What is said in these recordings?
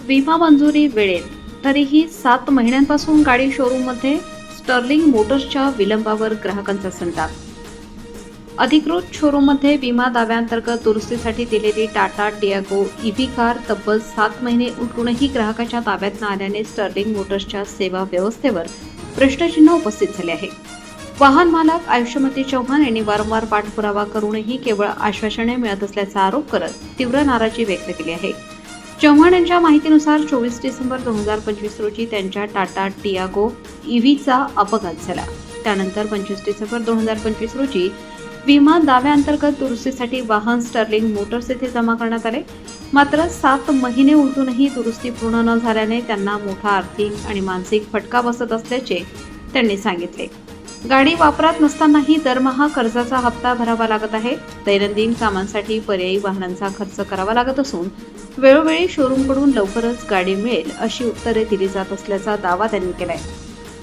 विमा मंजुरी वेळेत तरीही 7 महिन्यांपासून गाडी शोरूममध्ये स्टर्लिंग मोटर्सच्या विलंबावर ग्राहकांचा संताप। अधिकृत शोरूममध्ये विमा दाव्यांतर्गत दुरुस्तीसाठी दिलेली टाटा टियागो ईव्ही कार तब्बल 7 महिने उलटूनही ग्राहकाच्या ताब्यात न आल्याने स्टर्लिंग मोटर्सच्या सेवा व्यवस्थेवर प्रश्नचिन्ह उपस्थित झाले आहे। वाहन मालक आयुष्यमती चव्हाण यांनी वारंवार पाठपुरावा करूनही केवळ आश्वासने मिळत असल्याचा आरोप करत तीव्र नाराजी व्यक्त केली आहे। चव्हाण यांच्या माहितीनुसार 24 डिसेंबर 2025 रोजी त्यांच्या टाटा टियागो ईव्हीचा अपघात झाला। त्यानंतर 25 डिसेंबर 2025 रोजी विमा दाव्यांतर्गत दुरुस्तीसाठी वाहन स्टर्लिंग मोटर्स येथे जमा करण्यात आले। मात्र 7 महिने उलटूनही दुरुस्ती पूर्ण न झाल्याने त्यांना मोठा आर्थिक आणि मानसिक फटका बसत असल्याचे त्यांनी सांगितले। गाडी वापरात नसतानाही दरमहा कर्जाचा हप्ता भरावा लागत आहे। दैनंदिन कामांसाठी पर्यायी वाहनांचा खर्च करावा लागत असून वेळोवेळी शोरूमकडून लवकरच गाडी मिळेल अशी उत्तरे दिली जात असल्याचा दावा त्यांनी केलाय।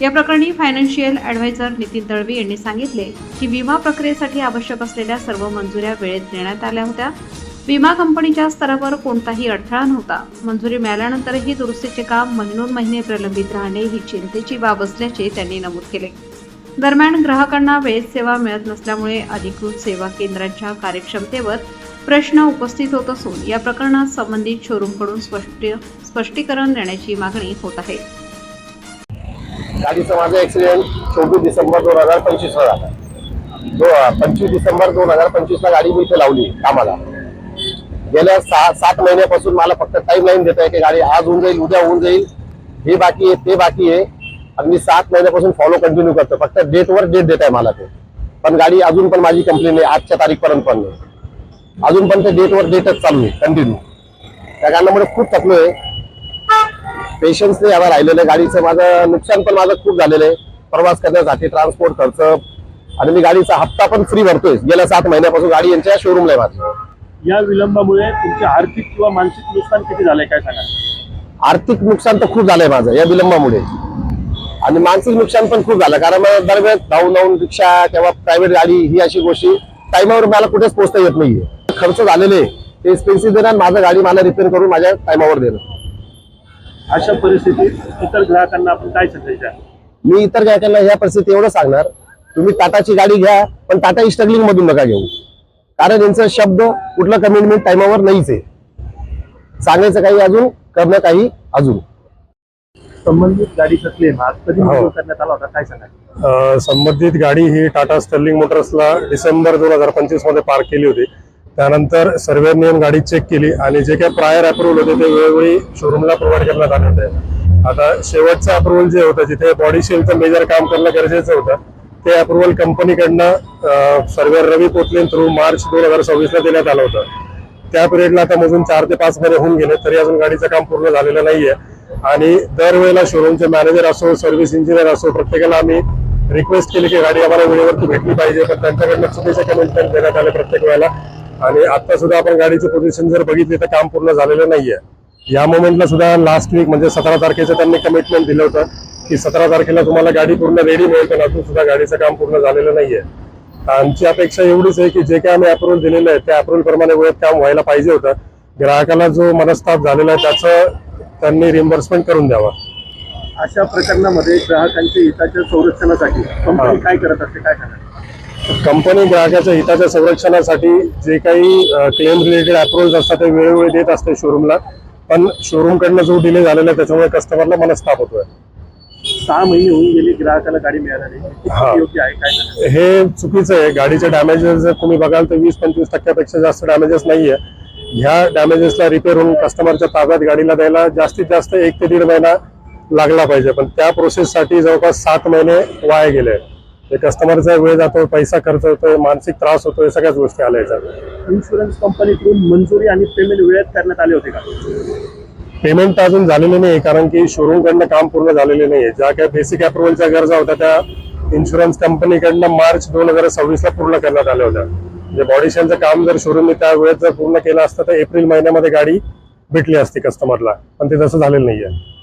या प्रकरणी फायनान्शियल ॲडवायझर नितीन दळवी यांनी सांगितले की विमा प्रक्रियेसाठी आवश्यक असलेल्या सर्व मंजुऱ्या वेळेत देण्यात आल्या होत्या। विमा कंपनीच्या स्तरावर कोणताही अडथळा नव्हता। मंजुरी मिळाल्यानंतरही दुरुस्तीचे काम महिने प्रलंबित राहणे ही चिंतेची बाब असल्याचे त्यांनी नमूद केले। दरम्यान ग्राहकांना वेळेत सेवा मिळत नसल्यामुळे अधिकृत सेवा केंद्रांच्या कार्यक्षमतेवर प्रश्न उपस्थित होत असून या प्रकरणात संबंधित शोरूमकडून स्पष्टीकरण देण्याची मागणी होत आहे। गाडीचा माझा ऍक्सिडेंट 24 डिसेंबर 2025 ला झाला। 25 डिसेंबर 2025 ला गाडी मी इथे लावली कामाला। गेल्या 7 महिन्यापासून मला फक्त टाइमलाईन देत आहे की गाडी आज होऊन जाईल, उद्या होऊन जाईल, हे बाकी आहे ते बाकी आहे, आणि मी 7 महिन्यापासून फॉलो कंटिन्यू करतो। फक्त डेटवर डेट देत आहे मला ते, पण गाडी अजून पण माझी कंप्लेंट आहे आजच्या तारीखपर्यंत पण अजून पण ते डेटवर डेटच चालू आहे कंटिन्यू। त्या कारणामुळे खूप थकलोय, पेशन्स नाही यावर राहिलेलं आहे। गाडीचं माझं नुकसान पण माझं खूप झालेलं आहे, प्रवास करण्यासाठी ट्रान्सपोर्ट खर्च, आणि मी गाडीचा हप्ता पण फ्री भरतोय गेल्या 7 महिन्यापासून। गाडी यांच्या शोरूमला आहे माझी। या विलंबामुळे तुमचे आर्थिक किंवा मानसिक नुकसान किती झालंय काय सांगा? आर्थिक नुकसान तर खूप झालंय माझं या विलंबामुळे, आणि मानसिक नुकसान पण खूप झालं, कारण दरवेळेस धावून रिक्षा किंवा प्रायव्हेट गाडी ही अशी गोष्टी टाइमावर मला कुठेच पोहोचता येत नाहीये। खर्च झालेले ते एक्सपेन्सिव्ह देणार, माझं गाडी मला रिपेअर करून माझ्या टाइमावर देणं। अशा परिस्थितीत इतर ग्राहकांना आपण काय संदेश द्याल? मी इतर ग्राहकांना या परिस्थितीत एवढं सांगणार, तुम्ही टाटाची गाडी घ्या पण टाटा स्ट्रगलिंग मधून नका घेऊ, कारण यांचा शब्द कुठला कमिटमेंट टाइमावर नाहीच आहे। सांगायचं काही अजून, करणं काही अजून। संबंधित गाडीचा क्लेम आज कधी मंजूर करण्यात आला होता काय सांगा? संबंधित गाडी ही टाटा स्टर्लिंग मोटर्सला डिसेंबर 2025 मध्ये पार्क केली होती। त्यानंतर सर्व्हेने गाडी चेक केली आणि जे काही प्रायर अप्रूव्हल होते ते वेळोवेळी शोरूमला प्रोव्हाइड करण्यात आले होते। आता शेवटचं अप्रूव्हल जे होतं, जिथे बॉडी शेलचं मेजर काम करणं गरजेचं होतं, ते अप्रूव्हल कंपनीकडनं सर्व्हेअर रवी पोतले थ्रू मार्च 2026 ला देण्यात आलं होतं। त्या पिरियडला आता मोजून 4 ते 5 महिने होऊन गेले तरी अजून गाडीचं काम पूर्ण झालेलं नाहीये, आणि दरवेळेला शोरूमचे मॅनेजर असो, सर्व्हिस इंजिनियर असो, प्रत्येकाला आम्ही रिक्वेस्ट केली की गाडी आम्हाला वेळेवरती भेटली पाहिजे, पण त्यांच्याकडनं चुकीचे कमिटमेंट देण्यात आले प्रत्येक वेळेला। आणि आता सुद्धा आपण गाडीची पोझिशन जर बघितली तर काम पूर्ण झालेलं नाहीये। या मोमेंटला सुद्धा लास्ट वीक म्हणजे 17 तारखेचं त्यांनी कमिटमेंट दिलं होतं की 17 तारखेला तुम्हाला गाडी पूर्ण रेडी मिळेल, पण अजून सुद्धा गाडीचं काम पूर्ण झालेलं नाहीये। आमची अपेक्षा एवढीच आहे की जे काही आम्ही अप्रूव्हल दिलेलं आहे त्या अप्रूव्हल प्रमाणे वेळेत काम व्हायला पाहिजे होतं। ग्राहकाला जो मनस्ताप झालेला आहे त्याचं त्यांनी रिम्बर्समेंट करून द्यावा। अशा प्रकरणामध्ये ग्राहकांच्या हिताच्या संरक्षणासाठी कंपनी काय करत असते काय सांगा? कंपनी ग्राहकाच्या हिताच्या संरक्षणासाठी जे काही क्लेम रिलेटेड अप्रूव्हल्स असतात ते वेळोवेळी देत असते शोरूमला, पण शोरूमकडनं जो डिले झालेला आहे त्याच्यामुळे कस्टमरला मनस्ताप होतोय। 6 महिने होऊन गेले ग्राहकाला गाडी मिळाली नाही, योग्य आहे काय सांगा? हे चुकीचं आहे। गाडीचे डॅमेजेस जर तुम्ही बघाल तर 20-25% जास्त डॅमेजेस नाहीये। ह्या डॅमेजेसला रिपेअर होऊन कस्टमरच्या ताब्यात गाडीला द्यायला जास्तीत जास्त 1 ते 1.5 महिना लागला पाहिजे, पण त्या प्रोसेससाठी जवळपास 7 महिने वाया गेले। कस्टमरचा वेळ जातो, पैसा खर्च होतोय, मानसिक त्रास होतोय, सगळ्याच गोष्टी आल्या याच्यात। इन्शुरन्स कंपनीकडून मंजुरी आणि पेमेंट वेळेत करण्यात आले होते का? पेमेंट अजून झालेले नाही, कारण की शोरूमकडनं काम पूर्ण झालेले नाहीये। ज्या काही बेसिक अप्रूव्हलच्या गरजा होत्या त्या इन्शुरन्स कंपनीकडनं मार्च 2026 ला पूर्ण करण्यात आल्या होत्या। म्हणजे बॉडी शेलचं काम जर शोरूमने त्या वेळेत जर पूर्ण केलं असतं तर एप्रिल महिन्यामध्ये गाडी भेटली असती कस्टमरला, पण ते तसं झालेलं नाहीये।